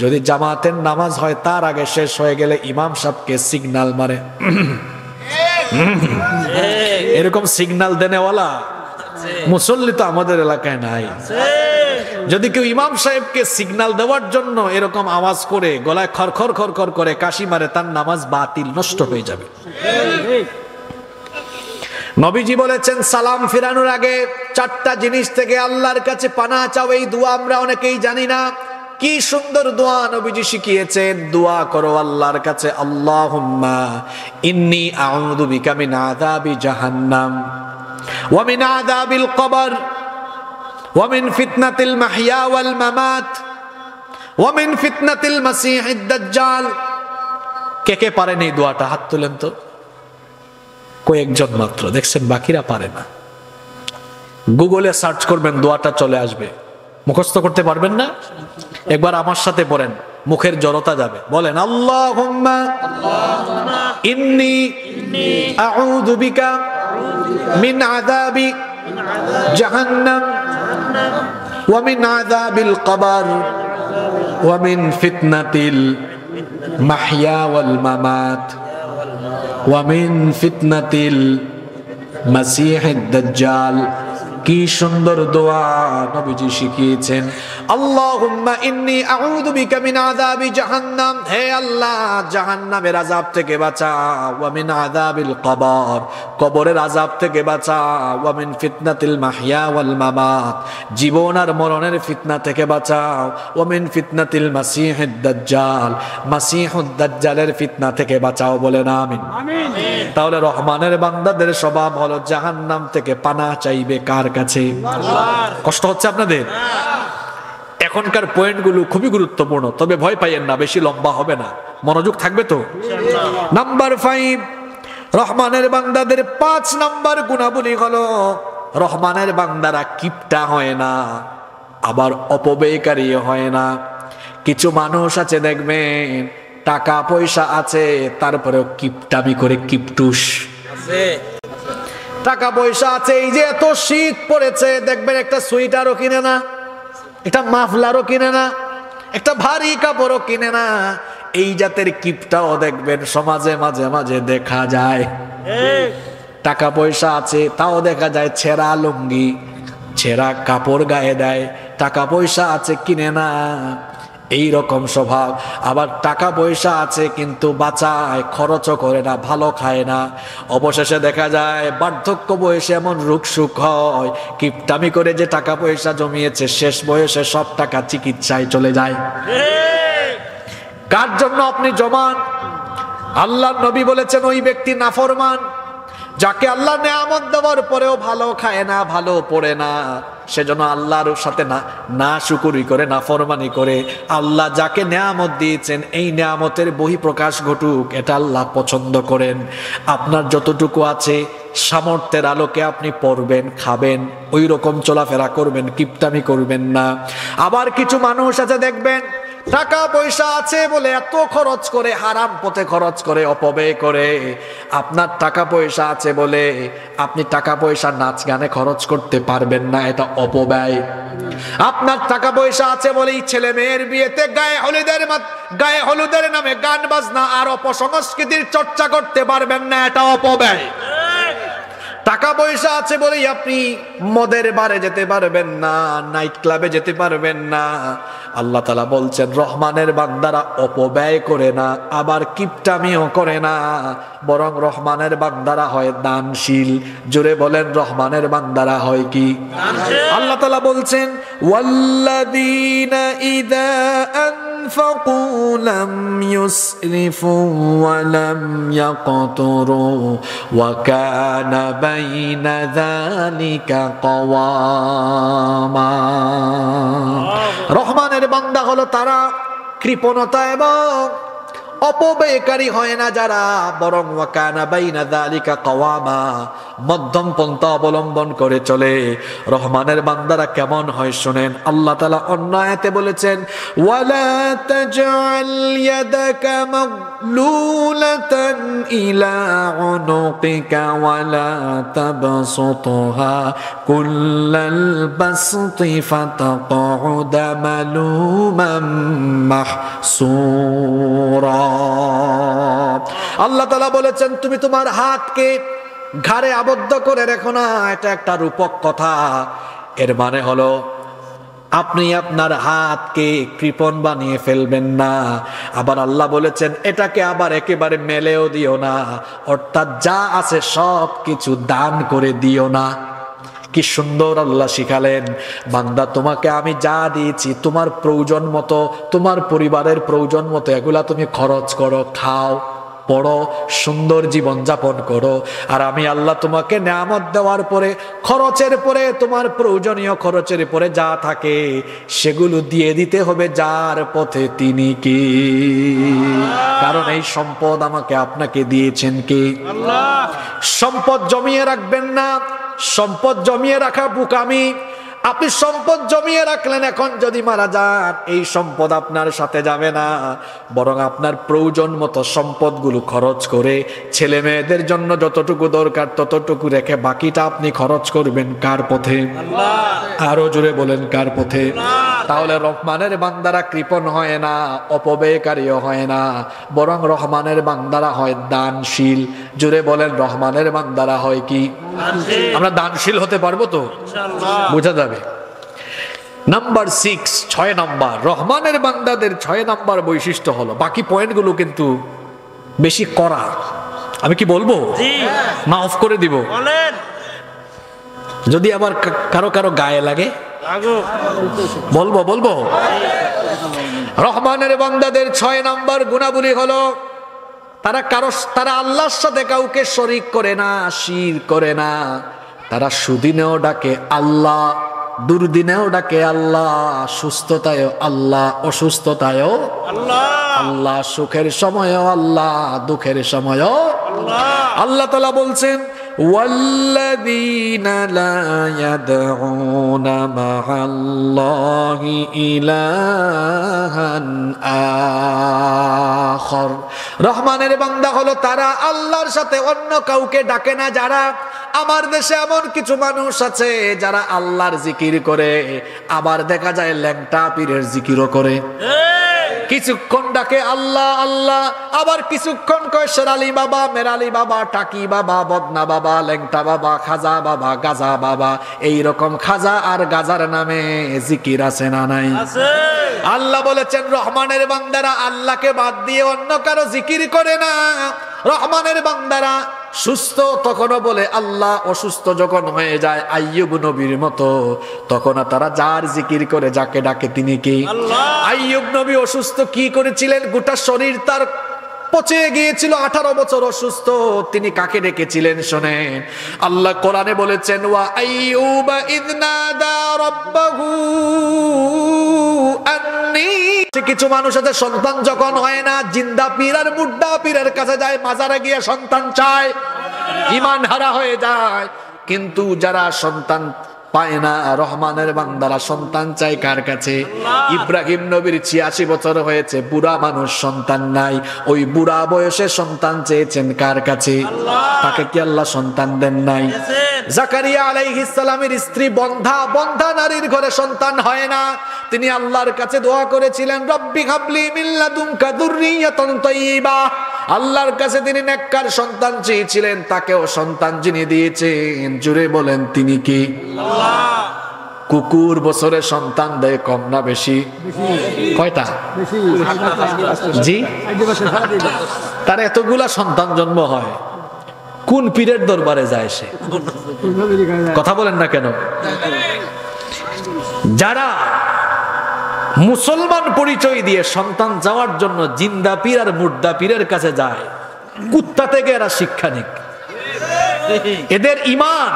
যদি জামাতের নামাজ হয় তার আগে শেষ হয়ে গেলে ইমাম সাহেবকে সিগন্যাল মারে, এরকম সিগন্যাল দেনেওয়ালা মুসল্লি তো আমাদের এলাকায় নাই। যদি কেউ ইমাম সাহেবকে সিগন্যাল দেওয়ার জন্য এরকম আওয়াজ করে গলায় খরখর খরখর করে কাশি মারে, তার নামাজ বাতিল, নষ্ট হয়ে যাবে। নবীজি বলেছেন সালাম ফিরানোর আগে 4টা জিনিস থেকে আল্লাহর কাছে পানাহ চাও। এই দোয়া আমরা অনেকেই জানি না, কি সুন্দর দোয়া নবীজি শিখিয়েছেন। দোয়া করো আল্লাহর কাছে, আল্লাহুম্মা ইন্নী আউযু বিকা মিন আযাবি জাহান্নাম ওয়া মিন আযাবিল কবর ওয়া মিন ফিতনাতিল মাহইয়া ওয়াল মামাত ওয়া মিন ফিতনাতিল মাসীহিদ দাজ্জাল। কে কে পারেন এই দোয়াটা? হাত তুলেন তো। কয়েকজন মাত্র দেখছেন, বাকিরা পারে না। গুগলে সার্চ করবেন, দোয়াটা চলে আসবে। মুখস্থ করতে পারবেন না? একবার আমার সাথে পড়েন, মুখের জড়তা যাবে। বলেন আল্লাহুম্মা ইন্নী আউযু বিকা মিন আযাবি জাহান্নাম ওয়া মিন আযাবিল কবর ওয়া মিন ফিতনাতিল মাহইয়া ওয়াল মামাত ওয়া মিন ফিতনাতিল মাসীহিদ দাজ্জাল। কি সুন্দর দোয়া নবীজি শিখিয়েছেন। আল্লাহুম্মা ইন্নী আউযু বিকা মিন আযাবি জাহান্নাম, হে আল্লাহ জাহান্নামের আযাব থেকে বাঁচাও। ওয়া মিন আযাবিল কবর, কবরের আযাব থেকে বাঁচাও। ওয়া মিন ফিতনাতিল মাহইয়া ওয়াল মামাত, জীবন আর মরণের ফিতনা থেকে বাঁচাও। ওয়া মিন ফিতনাতিল মাসীহিদ দাজ্জাল, মাসীহুদ দাজ্জালের ফিতনা থেকে বাঁচাও। বলেন আমিন। আমিন। তাহলে রহমানের বান্দাদের স্বভাব হলো জাহান্নাম থেকে পানাহ চাইবে কার কাছে? আল্লাহর। কষ্ট হচ্ছে আপনাদের? এখনকার পয়েন্টগুলো খুবই গুরুত্বপূর্ণ, তবে ভয় পাইয়েন না, বেশি লম্বা হবে না, মনোযোগ থাকবে তো। নাম্বার 5, রহমানের বান্দাদের 5 নাম্বার গুণাবলী হলো রহমানের বান্দারা কিপটা হয় না। আবার অপব্যয়কারী হয় না। কিছু মানুষ আছে দেখবেন টাকা পয়সা আছে তারপরেও কিপটামি করে, কিপটুস। টাকা পয়সা আছে, এই যে এত শীত পড়েছে দেখবেন একটা সোয়েটারও কিনে না, একটা মাফলারও কিনে না, একটা ভারী কাপড়ও কিনে না। এই জাতের কিপটাও দেখবেন সমাজে মাঝে মাঝে দেখা যায়। টাকা পয়সা আছে তাও দেখা যায় ছেঁড়া লুঙ্গি, ছেঁড়া কাপড় গায়ে দেয়। টাকা পয়সা আছে কিনে না, এই রকম স্বভাব। আবার টাকা পয়সা আছে কিন্তু বাঁচায়, খরচও করে না, ভালো খায় না। অবশেষে দেখা যায় বার্ধক্য বয়সে এমন রোগ সুখ হয়, কিপটামি করে যে টাকা পয়সা জমিয়েছে শেষ বয়সে সব টাকা চিকিৎসায় চলে যায়। কার জন্য আপনি জমান? আল্লাহর নবী বলেছেন ওই ব্যক্তি নাফরমান, যাকে আল্লাহ নেয়ামত দেওয়ার পরেও ভালো খায় না, ভালো পড়ে না, সেজন্য আল্লাহর সাথে না শুকরি করে, নাফরমানি করে। আল্লাহ যাকে নেয়ামত দিয়েছেন এই নেয়ামতের বহিঃপ্রকাশ ঘটুক, এটা আল্লাহ পছন্দ করেন। আপনার যতটুকু আছে সামর্থ্যের আলোকে আপনি পড়বেন, খাবেন, ওই রকম চলাফেরা করবেন, কিপটামি করবেন না। আবার কিছু মানুষ আছে দেখবেন টাকা পয়সা আছে বলে এত খরচ করে, হারাম পথে খরচ করে, অপব্যয় করে। আপনার টাকা পয়সা আছে বলে আপনি টাকা পয়সা নাচ গানে খরচ করতে পারবেন না, এটা অপব্যয়। আপনার টাকা পয়সা আছে বলেই ছেলে মেয়ের বিয়েতে গায়ে হলুদের নামে গান বাজনা আর অপসংস্কৃতির চর্চা করতে পারবেন না, এটা অপব্যয়। টাকা পয়সা আছে বলেই আপনি মদের বারে যেতে পারবেন না, নাইট ক্লাবে যেতে পারবেন না। আল্লাহ তাআলা বলছেন রহমানের বান্দারা অপব্যয় করে না, আবার কিপটামিও করে না, বরং রহমানের বান্দারা হয় দানশীল। জোরে বলেন রহমানের বান্দারা হয় কি? আল্লাহ তাআলা বলছেন ওয়াল্লাযীনা ইযা আনফাকু লাম ইউসরিফু ওয়া লাম ইয়াকতুরু ওয়া কানা বাইনা যালিকা কাওয়ামা। রহমানের বান্দা হলো তারা কৃপণতা এবং অপব্যয়কারী হয় না যারা, বরং ওয়া কানা বাইনা যালিকা কাওয়ামা, মধ্যম পন্থা অবলম্বন করে চলে। রহমানের বান্দারা কেমন হয় শুনেন। আল্লাহ তাআলা অন্য আয়াতে বলেছেন ওয়ালা তাজআল ইয়াদাকা মাগলুলাতান ইলা উনুকিকা ওয়ালা তাবসুতহা কুল্লাল বাসতি ফাতাকউদা মালুমান মাহসুরা। আল্লাহ তাআলা বলেছেন তুমি তোমার হাতকে ঘাড়ে আবদ্ধ করে রেখো না, এটা একটা রূপক কথা। এর মানে হলো আপনি আপনার হাতকে কৃপণ বানিয়ে ফেলবেন না। আবার আল্লাহ বলেছেন এটাকে আবার একেবারে মেলেও দিও না, অর্থাৎ যা আছে সব কিছু দান করে দিও না। কি সুন্দর আল্লাহ শিখালেন, বান্দা তোমাকে আমি যা দিয়েছি তোমার প্রয়োজন মতো, তোমার পরিবারের প্রয়োজন মতো এগুলা তুমি খরচ করো, খাও, পড়ো, সুন্দর জীবন যাপন করো। আর আমি আল্লাহ তোমাকে নেয়ামত দেওয়ার পরে খরচের পরে, তোমার প্রয়োজনীয় খরচের পরে যা থাকে সেগুলো দিয়ে দিতে হবে যার পথে তিনি কি। কারণ এই সম্পদ আমাকে আপনাকে দিয়েছেন কি আল্লাহ। সম্পদ জমিয়ে রাখবেন না, সম্পদ জমিয়ে রাখা বোকামি। আপনি সম্পদ জমিয়ে রাখলেন, এখন যদি মারা যান এই সম্পদ আপনার সাথে যাবে না, বরং আপনার প্রয়োজন মতো সম্পদগুলো খরচ করে ছেলে মেয়েদের জন্য যতটুকু দরকার ততটুকু রেখে বাকিটা আপনি খরচ করবেন কার পথে? আরো জোরে বলেন কার পথে? তাহলে রহমানের বান্দারা কৃপণ হয় না, অপব্যয়কারীও হয় না, বরং রহমানের বান্দারা হয় দানশীল। জোরে বলেন রহমানের বান্দারা হয় কি? আমরা দানশীল হতে পারবো তো? বোঝা যাবে। নাম্বার 6, 6 নাম্বার রহমানের বান্দাদের 6 নাম্বার বৈশিষ্ট্য হলো, বাকি পয়েন্টগুলো কিন্তু বেশি করা, আমি কি বলবো না অফ করে দিব? যদি আবার কারো কারো গায়ে লাগে বলবো। রহমানের বান্দাদের 6 নাম্বার গুণাবলী হলো তারা আল্লাহর সাথে কাউকে শরীক করে না, শিরক করে না। তারা সুদিনেও ডাকে আল্লাহ, দুর্দিনেও ডাকে আল্লাহ, সুস্থতায়ও আল্লাহ, অসুস্থতায়ও আল্লাহ, সুখের সময়ও আল্লাহ, দুঃখের সময়ও আল্লাহ। আল্লাহ তাআলা বলছেন ওয়াল্লাযীনা লা ইয়াদউনা মা'আল্লাহি ইলাহান আখার। রহমানের বান্দা হলো তারা আল্লাহর সাথে অন্য কাউকে ডাকে না যারা। আমার দেশে এমন কিছু মানুষ আছে যারা আল্লাহর জিকির করে, আবার দেখা যায় ল্যাংটা পীরের জিকিরও করে। কিছুক্ষণ ডাকে আল্লাহ আল্লাহ, আবার কিছুক্ষণ কয় শেরালি বাবা, মেরালি বাবা, টাকি বাবা, বদনা বাবা, ল্যাংটা বাবা, খাজা বাবা, গাজা বাবা। এইরকম খাজা আর গাজার নামে জিকির আছে না নাই? আল্লাহ বলেছেন রহমানের বান্দারা আল্লাহকে বাদ দিয়ে অন্য কারো জিকির করে না। রহমানের বান্দারা সুস্থ তখনও বলে আল্লাহ, অসুস্থ যখন হয়ে যায় আইয়ুব নবীর মতো তখন তারা যার জিকির করে, যাকে ডাকে তিনি কি? আইয়ুব নবী অসুস্থ কি করেছিলেন? গোটা শরীর তার পচে গিয়েছিল, 18 বছর অসুস্থ। তিনি কাকে ডেকেছিলেন শোনেন। আল্লাহ কোরআনে বলেছেন ওয়া আইয়ুবা ইয নাদা রাব্বাহু আন্নী। কিছু মানুষ আছে সন্তান যখন হয় না জিন্দা পীর আর মুর্দা পীরের কাছে যায়, মাজারে গিয়ে সন্তান চায়, ঈমান হারা হয়ে যায়। কিন্তু যারা সন্তান পায় না, রহমানের বান্দারা সন্তান চায় কার কাছে? ইব্রাহিম নবীর 86 বছর হয়েছে, বুড়া মানুষ, সন্তান নাই। ওই বুড়া বয়সে সন্তান চেয়েছেন কার কাছে? তাকে কি আল্লাহ সন্তান দেন নাই? জাকারিয়া আলাইহিস সালামের স্ত্রী বন্ধা নারীর ঘরে সন্তান হয় না, তিনি আল্লাহর কাছে দোয়া করেছিলেন রব্বি হাবলি মিন লাদুনকা যুররিয়াতান তাইয়্যিবা। আল্লাহর কাছে তিনি নেককার সন্তান চেয়েছিলেন, তাকেও সন্তান যিনি দিয়েছেন জুড়ে বলেন তিনি কি? কুকুর বছরে সন্তান দেয় কম না বেশি? কয়টা? জি, তার এতগুলা সন্তান জন্ম হয়। কোন পীরের দরবারে যায় সে? কথা বলেন না কেন? যারা মুসলমান পরিচয় দিয়ে সন্তান যাওয়ার জন্য জিন্দা পীর আর মুর্দা পীরের কাছে যায়, কুত্তা থেকে এরা শিক্ষা নিক। এদের ঈমান,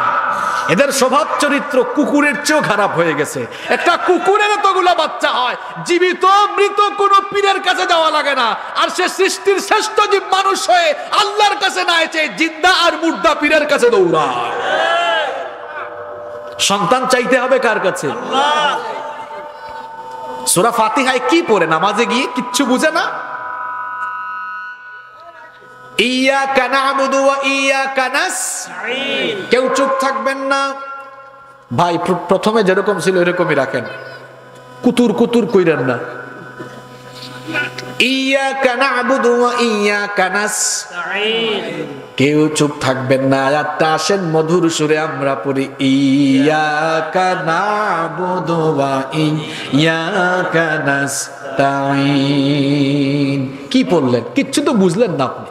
এদের স্বভাব চরিত্র কুকুরের চেয়েও খারাপ হয়ে গেছে। একটা কুকুরের এতগুলা বাচ্চা হয়, জীবিত মৃত কোন পীরের কাছে যাওয়া লাগে না। আর সে সৃষ্টির শ্রেষ্ঠ জীব মানুষ হয়ে আল্লাহর কাছে না এসে জিন্দা আর মুর্দা পীরের কাছে দৌড়ায়। সন্তান চাইতে হবে কার কাছে? সূরা ফাতিহায় কি পড়ে নামাজে গিয়ে কিচ্ছু বুঝে না? ইয়াকা না'বুদু ওয়া ইয়াকা নাসতাঈন। কেউ চুপ থাকবেন না ভাই, প্রথমে যেরকম ছিল এরকমই রাখেন, কুতুর কুতুর কইরেন না। ইয়াকা না'বুদু ওয়া ইয়াকা নাসতাঈন, কেউ চুপ থাকবেন না। আয়াতটা আসেন মধুর সুরে আমরা পড়ি, ইয়াকা না'বুদু ওয়া ইয়াকা নাসতাঈন। কি পড়লেন? কিচ্ছু তো বুঝলেন না আপনি।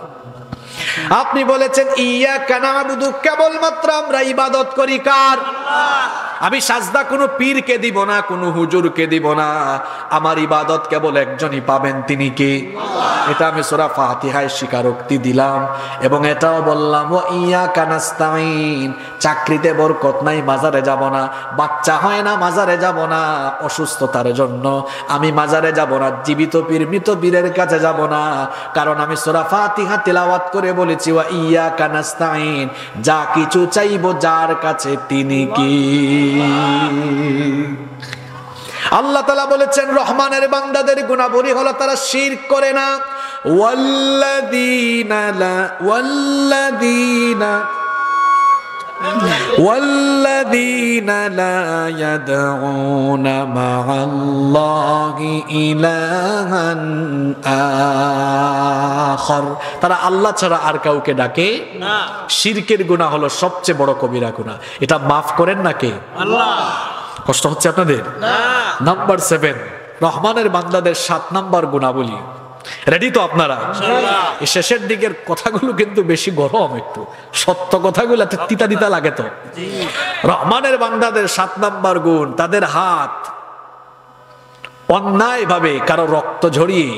আপনি বলেছেন ইয়াকা না'বুদু, কেবলমাত্র আমরা ইবাদত করি কার? আমি সাজদা কোনো পীরকে দিব না, কোনো হুজুরকে দিব না, আমার ইবাদত কেবল একজনই পাবেন, তিনি কে? এটা আমি সূরা ফাতিহায় স্বীকারোক্তি দিলাম এবং এটাও বললাম ওয়া ইয়াকা নাস্তাঈন। চাকরিতে বরকত নাই, মাজারে যাব না। বাচ্চা হয় না, মাজারে যাব না। অসুস্থতার জন্য আমি মাজারে যাব না, জীবিত পীর মৃত পীরের কাছে যাব না, কারণ আমি সূরা ফাতিহা তিলাওয়াত করে বলেছি ওয়া ইয়াকা নাস্তাঈন, যা কিছু চাইবো যার কাছে তিনি কি? আল্লাহ তাআলা বলেছেন রহমানের বান্দাদের গুনাহবলী হলো তারা শিরক করে না। ওয়াল্লাযীনা লা ইয়াদউনা মা'আল্লাহি ইলাহান আখার, তারা আল্লাহ ছাড়া আর কাউকে ডাকে না। শিরকের গুনাহ হলো সবচেয়ে বড় কবিরা গুনাহ। এটা মাফ করেন না কে? আল্লাহ। কষ্ট হচ্ছে আপনাদের? না। নাম্বার 7, রহমানের বান্দাদের 7 নাম্বার গুনাহবলী। রেডি তো আপনারা? এই শেষের দিকের কথাগুলো কিন্তু বেশি গরম, একটু সত্য কথাগুলো তিতা তিতা লাগে তো। রহমানের বান্দাদের 7 নাম্বার গুণ, তাদের হাত অন্যায় ভাবে কারো রক্ত ঝরিয়ে,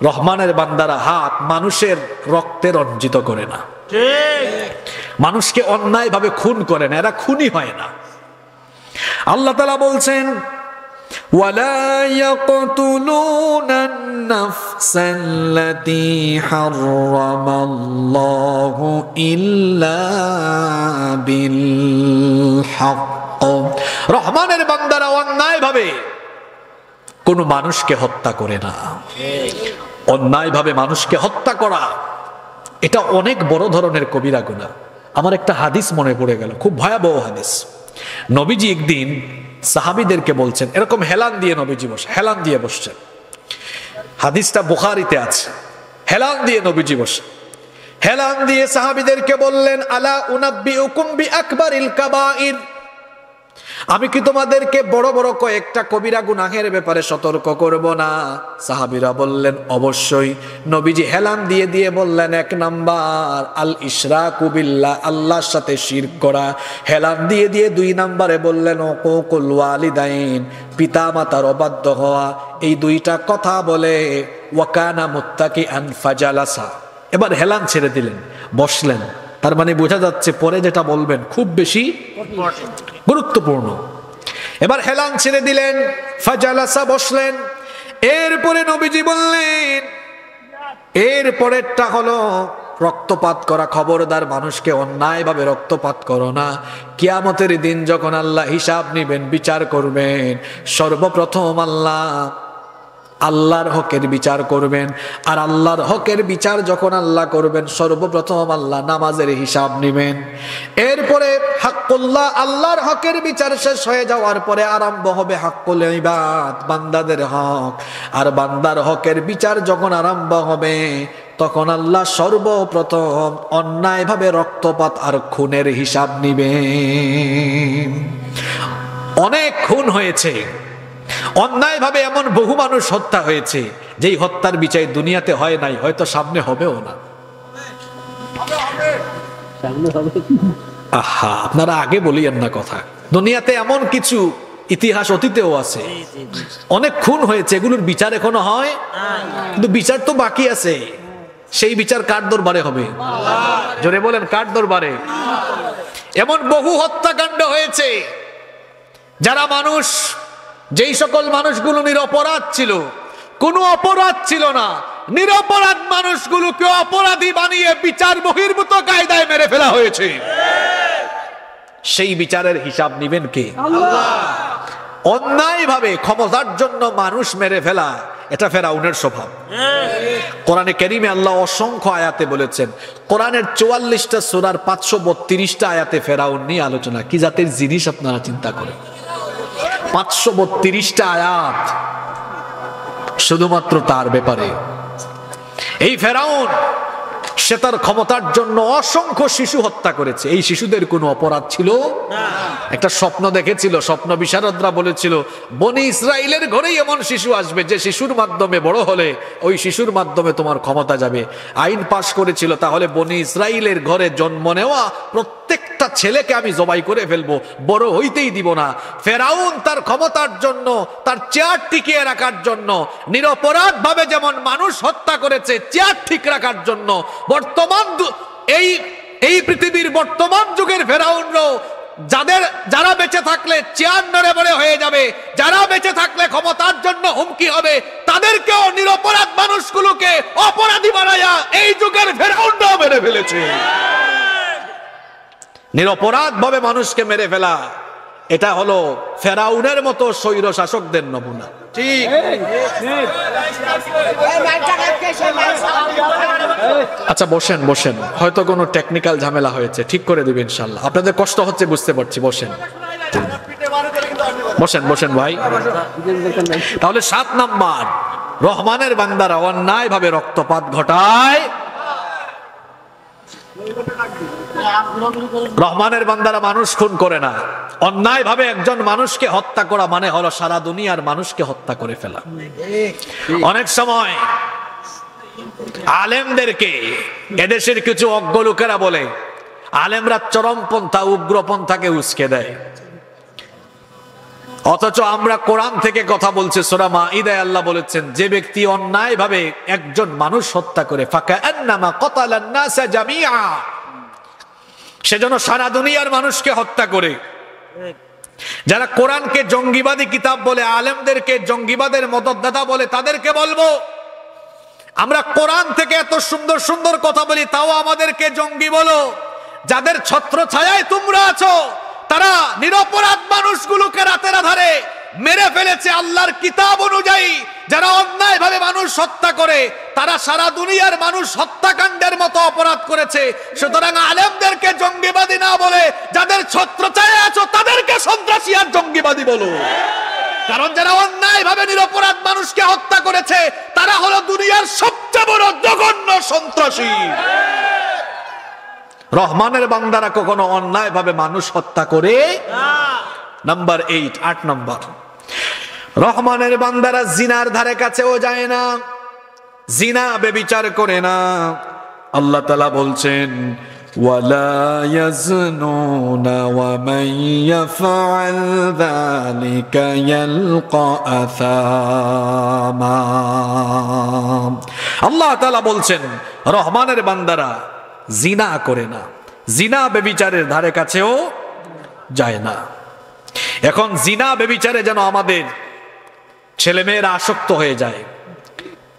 রহমানের বান্দারা হাত মানুষের রক্তে রঞ্জিত করে না, মানুষকে অন্যায় ভাবে খুন করে না, এরা খুনি হয় না। আল্লাহ তাআলা বলছেন ولا يقتلون النفس التي حرم الله إلا بالحق রহমানের বান্দারা অন্যায়ভাবে কোনো মানুষকে হত্যা করে না। অন্যায়ভাবে মানুষকে হত্যা করা এটা অনেক বড় ধরনের কবিরা গুনাহ। আমার একটা হাদিস মনে পড়ে গেল, খুব ভয়াবহ হাদিস। নবীজি একদিন সাহাবীদেরকে বলছেন, এরকম হেলান দিয়ে নবীজি হেলান দিয়ে বসছেন, হাদিসটা বুখারীতে আছে। হেলান দিয়ে নবীজি বসে হেলান দিয়ে সাহাবীদেরকে বললেন, আলা উনাব্বিউকুম বিআকবারিল কাবাইর, আমি কি তোমাদেরকে বড় বড় কয়েকটা কবিরা গুনাহের ব্যাপারে সতর্ক করব না? সাহাবীরা বললেন অবশ্যই। নবীজি হেলান দিয়ে দিয়ে বললেন, এক নাম্বার আল ইশরাকু বিল্লাহ, আল্লাহর সাথে শিরক করা। হেলান দিয়ে দিয়ে 2 নম্বরে বললেন উকুকুল ওয়ালিদাইন, পিতা মাতার অবাধ্য হওয়া। এই 2টা কথা বলে ওয়াকানা মুত্তাকিআন ফাজালাসা, এবার হেলান ছেড়ে দিলেন, বসলেন। তার মানে বোঝা যাচ্ছে পরে যেটা বলবেন খুব বেশি গুরুত্বপূর্ণ। এবার হেলান ছেড়ে দিলেন, ফাজালাসা, বসলেন। এরপরে নবীজি বললেন, এরপরেরটা হলো রক্তপাত করা। খবরদার মানুষকে অন্যায়ভাবে রক্তপাত করো না। কিয়ামতের দিন যখন আল্লাহ হিসাব নেবেন, বিচার করবেন, সর্বপ্রথম আল্লাহর হকের বিচার করবেন। আর আল্লাহর হকের বিচার যখন আল্লাহ করবেন, সর্বপ্রথম আল্লাহ নামাজের হিসাব নেবেন। এরপরে হাক্কুল্লাহ, আল্লাহর হকের বিচার শেষ হয়ে যাওয়ার পরে আরম্ভ হবে হাক্কুল ইবাদ, বান্দাদের হক। আর বান্দার হকের বিচার যখন আরম্ভ হবে, তখন আল্লাহ সর্বপ্রথম অন্যায়ভাবে রক্তপাত আর খুনের হিসাব নিবেন। অনেক খুন হয়েছে, অন্যায়ভাবে এমন বহু মানুষ হত্যা হয়েছে, যেই হত্যার বিচার দুনিয়াতে হয় নাই, হয়তো সামনে হবেও না। আহা, আপনারা আগে বলিয়েন না কথা। দুনিয়াতে এমন কিছু ইতিহাস অতীতেও আছে, অনেক খুন হয়েছে, এগুলোর বিচার এখনো হয়, কিন্তু বিচার তো বাকি আছে। সেই বিচার কার দরবারে হবে? জোরে বলেন, কার দরবারে? এমন বহু হত্যাকাণ্ড হয়েছে, যারা মানুষ, যেই সকল মানুষগুলো নিরপরাধ ছিল, কোনো অপরাধ ছিল না, নিরপরাধ মানুষগুলোকে অপরাধী বানিয়ে বিচার বহির্ভূত কায়দায় মেরে ফেলা হয়েছে। সেই বিচারের হিসাব নেবেন কে? আল্লাহ। অন্যায়ভাবে ক্ষমতার জন্য মানুষ মেরে ফেলা, এটা ফেরাউনের স্বভাব। কোরআনে কারীমে আল্লাহ অসংখ্য আয়াতে বলেছেন। কোরআনের 44টা সূরার 532টা আয়াতে ফেরাউন নিয়ে আলোচনা। কি জাতের জিনিস আপনারা চিন্তা করেন, 532টা আয়াত শুধুমাত্র তার ব্যাপারে। এই ফেরাউন, সে তার ক্ষমতার জন্য অসংখ্য শিশু হত্যা করেছে। এই শিশুদের কোনো অপরাধ ছিল না। একটা স্বপ্ন দেখেছিল, স্বপ্ন বিশারদরা বলেছিল বনি ইসরাইলের ঘরেই এমন শিশু আসবে যে শিশুর মাধ্যমে বড় হলে ওই শিশুর মাধ্যমে তোমার ক্ষমতা যাবে। আইন পাশ করেছিল, তাহলে বনি ইসরাইলের ঘরে জন্ম নেওয়া প্রত্যেকটা ছেলেকে আমি জবাই করে ফেলবো, বড় হইতেই দিব না। ফেরাউন তার ক্ষমতার জন্য, তার চেয়ার টিকিয়ে রাখার জন্য নিরপরাধ ভাবে যেমন মানুষ হত্যা করেছে, চেয়ার ঠিক রাখার জন্য বর্তমান এই পৃথিবীর বর্তমান যুগের ফেরাউনরাও যারা বেঁচে থাকলে চেয়ার নড়ে বড়ে হয়ে যাবে, যারা বেঁচে থাকলে ক্ষমতার জন্য হুমকি হবে, তাদেরকেও নিরপরাধ মানুষগুলোকে অপরাধী বানায়া এই যুগের ফেরাউনরাও মেরে ফেলেছে। নিরপরাধ ভাবে মানুষকে মেরে ফেলা, এটা হলো ফেরাউনের মতো স্বৈর শাসকদের নমুনা। ঠিক। আচ্ছা বসেন, বসেন, হয়তো কোনো টেকনিক্যাল ঝামেলা হয়েছে, ঠিক করে দিবেন ইনশাআল্লাহ। আপনাদের কষ্ট হচ্ছে বুঝতে পারছি, বসেন বসেন বসেন ভাই। তাহলে 7 নাম্বার, রহমানের বান্দারা অন্যায় ভাবে রক্তপাত ঘটায়। রহমানের বান্দারা মানুষ খুন করে না। অন্যায় ভাবে একজন মানুষকে হত্যা করা মানে হলো সারা দুনিয়ার মানুষকে হত্যা করে ফেলা। অনেক সময় আলেমদেরকে এদেশের কিছু অজ্ঞ লোকেরা বলে আলেমরা চরমপন্থা, উগ্রপন্থাকে উস্কে দেয়, অথচ আমরা কোরআন থেকে কথা বলছি। সূরা মাঈদায় আল্লাহ বলেছেন, যে ব্যক্তি অন্যায় ভাবে একজন মানুষ হত্যা করে ফাকান্নামা কাতালান নাসা জামিআ, সেজন্য সারা দুনিয়ার মানুষকে হত্যা করে। যারা কোরআনকে জঙ্গিবাদী কিতাব বলে, আলেমদেরকে জঙ্গিবাদের মদতদাতা বলে, তাদেরকে বলবো আমরা কোরআন থেকে এত সুন্দর সুন্দর কথা বলি, তাও আমাদেরকে জঙ্গি বলো। যাদের ছত্র ছায়ায় তোমরা আছো, তারা নিরপরাধ মানুষগুলোকে রাতের আধারে মেরে ফেলেছে আল্লাহর কিতাব অনুযায়ী। যারা অন্যায়ভাবে মানুষ হত্যা করে তারা সারা দুনিয়ার মানুষ হত্যাকাণ্ডের মতো অপরাধ করেছে। সুতরাং আলেমদেরকে জঙ্গিবাদী না বলে যাদের ছত্র ছায়ায় আছো তাদেরকে সন্ত্রাসী আর জঙ্গিবাদী বলো। কারণ যারা অন্যায়ভাবে নিরপরাধ মানুষকে হত্যা করেছে তারা হলো দুনিয়ার সবচেয়ে বড় জঘন্য সন্ত্রাসী। রহমানের বান্দারা কখনো অন্যায়ভাবে মানুষ হত্যা করে নাম্বার 8 8 নম্বর, রহমানের বান্দারা জিনার ধারে কাছেও যায় না, জিনা বেবিচার করে না। আল্লাহ তাআলা বলছেন ওয়ালা ইয়াজনুনা ওয়া মান ইয়াফআল যালিকা ইয়ালকা আসামা। আল্লাহ তাআলা বলছেন রহমানের বান্দারা জিনা করে না, জিনা বেবিচারের ধারে কাছেও যায় না। এখন জিনা বেবিচারে যেন আমাদের ছেলেমেয়েরা আসক্ত হয়ে যায়।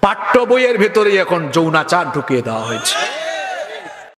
পাঠ্য বইয়ের ভেতরেই এখন যৌনাচার ঢুকিয়ে দেওয়া হয়েছে।